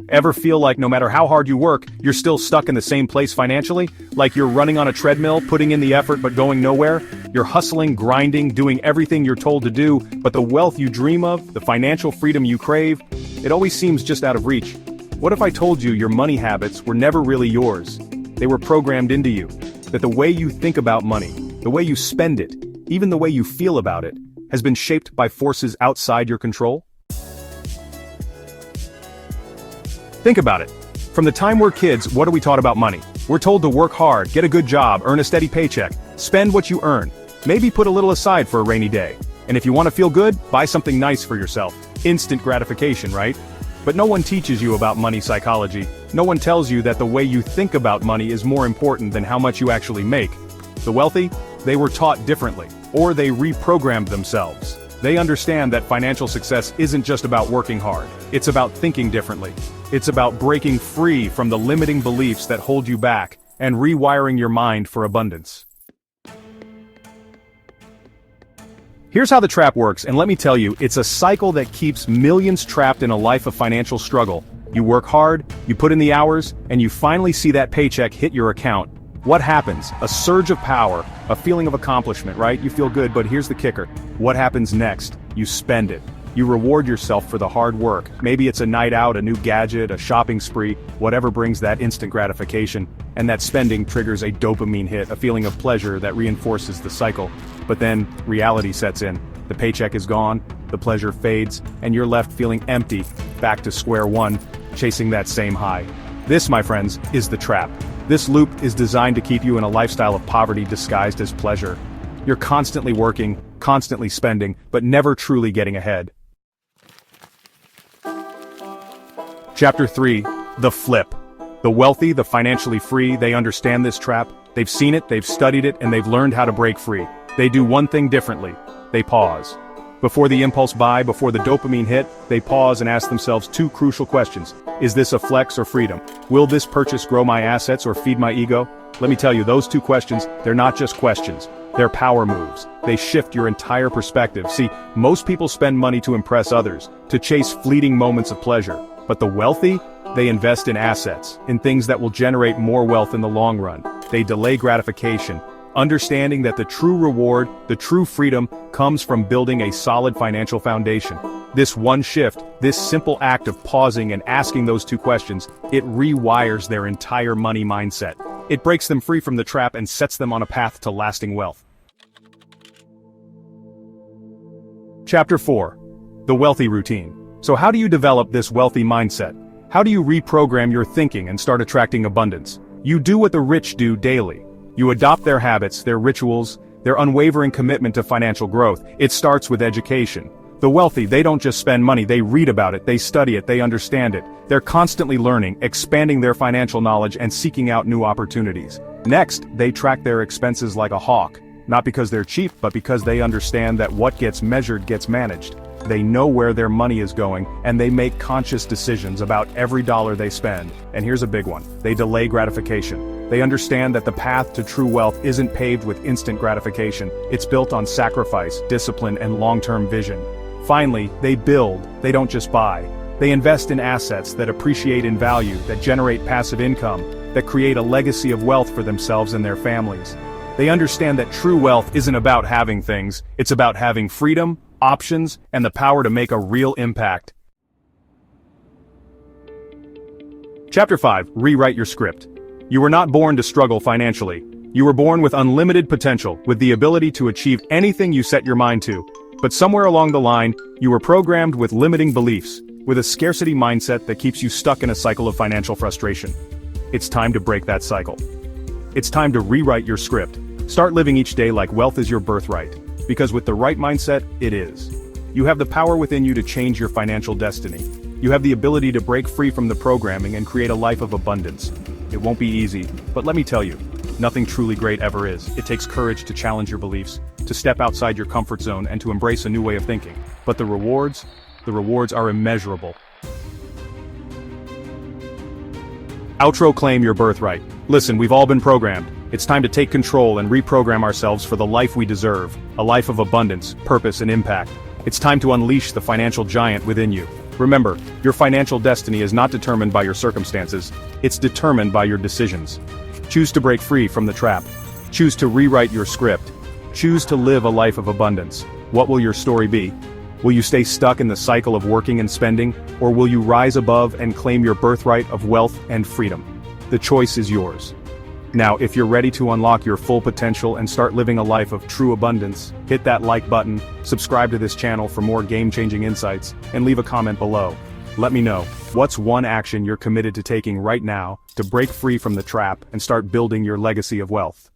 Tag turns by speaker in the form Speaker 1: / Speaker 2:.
Speaker 1: Ever feel like no matter how hard you work, you're still stuck in the same place financially? Like you're running on a treadmill, putting in the effort but going nowhere? You're hustling, grinding, doing everything you're told to do, but the wealth you dream of, the financial freedom you crave, it always seems just out of reach. What if I told you your money habits were never really yours? They were programmed into you. That the way you think about money, the way you spend it, even the way you feel about it, has been shaped by forces outside your control? Think about it. From the time we're kids, what are we taught about money? We're told to work hard, get a good job, earn a steady paycheck, spend what you earn, maybe put a little aside for a rainy day. And if you want to feel good, buy something nice for yourself. Instant gratification, right? But no one teaches you about money psychology. No one tells you that the way you think about money is more important than how much you actually make. The wealthy, they were taught differently, or they reprogrammed themselves. They understand that financial success isn't just about working hard. It's about thinking differently. It's about breaking free from the limiting beliefs that hold you back and rewiring your mind for abundance. Here's how the trap works, and let me tell you, it's a cycle that keeps millions trapped in a life of financial struggle. You work hard, you put in the hours, and you finally see that paycheck hit your account. What happens? A surge of power, a feeling of accomplishment, right? You feel good, but here's the kicker. What happens next? You spend it. You reward yourself for the hard work. Maybe it's a night out, a new gadget, a shopping spree, whatever brings that instant gratification. And that spending triggers a dopamine hit, a feeling of pleasure that reinforces the cycle. But then, reality sets in. The paycheck is gone, the pleasure fades, and you're left feeling empty, back to square one, chasing that same high. This, my friends, is the trap. This loop is designed to keep you in a lifestyle of poverty disguised as pleasure. You're constantly working, constantly spending, but never truly getting ahead. Chapter 3, The Flip. The wealthy, the financially free, they understand this trap. They've seen it, they've studied it, and they've learned how to break free. They do one thing differently. They pause. Before the impulse buy, before the dopamine hit, they pause and ask themselves two crucial questions. Is this a flex or freedom? Will this purchase grow my assets or feed my ego? Let me tell you, those two questions, they're not just questions. They're power moves. They shift your entire perspective. See, most people spend money to impress others, to chase fleeting moments of pleasure. But the wealthy, they invest in assets, in things that will generate more wealth in the long run. They delay gratification, understanding that the true reward, the true freedom, comes from building a solid financial foundation. This one shift, this simple act of pausing and asking those two questions, it rewires their entire money mindset. It breaks them free from the trap and sets them on a path to lasting wealth. Chapter 4. The Wealthy Routine. So how do you develop this wealthy mindset? How do you reprogram your thinking and start attracting abundance? You do what the rich do daily. You adopt their habits, their rituals, their unwavering commitment to financial growth. It starts with education. The wealthy, they don't just spend money, they read about it, they study it, they understand it. They're constantly learning, expanding their financial knowledge and seeking out new opportunities. Next, they track their expenses like a hawk. Not because they're cheap, but because they understand that what gets measured gets managed. They know where their money is going, and they make conscious decisions about every dollar they spend. And here's a big one. They delay gratification. They understand that the path to true wealth isn't paved with instant gratification. It's built on sacrifice, discipline, and long-term vision. Finally, they build, they don't just buy. They invest in assets that appreciate in value, that generate passive income, that create a legacy of wealth for themselves and their families. They understand that true wealth isn't about having things, it's about having freedom, options, and the power to make a real impact. Chapter 5. Rewrite your script. You were not born to struggle financially. You were born with unlimited potential, with the ability to achieve anything you set your mind to. But somewhere along the line, you were programmed with limiting beliefs, with a scarcity mindset that keeps you stuck in a cycle of financial frustration. It's time to break that cycle. It's time to rewrite your script. Start living each day like wealth is your birthright. Because with the right mindset, it is. You have the power within you to change your financial destiny. You have the ability to break free from the programming and create a life of abundance. It won't be easy, but let me tell you, nothing truly great ever is. It takes courage to challenge your beliefs, to step outside your comfort zone and to embrace a new way of thinking. But the rewards are immeasurable. Outro. Claim your birthright. Listen, we've all been programmed. It's time to take control and reprogram ourselves for the life we deserve, a life of abundance, purpose, and impact. It's time to unleash the financial giant within you. Remember, your financial destiny is not determined by your circumstances, it's determined by your decisions. Choose to break free from the trap. Choose to rewrite your script. Choose to live a life of abundance. What will your story be? Will you stay stuck in the cycle of working and spending, or will you rise above and claim your birthright of wealth and freedom? The choice is yours. Now, if you're ready to unlock your full potential and start living a life of true abundance, hit that like button, subscribe to this channel for more game-changing insights, and leave a comment below. Let me know, what's one action you're committed to taking right now to break free from the trap and start building your legacy of wealth?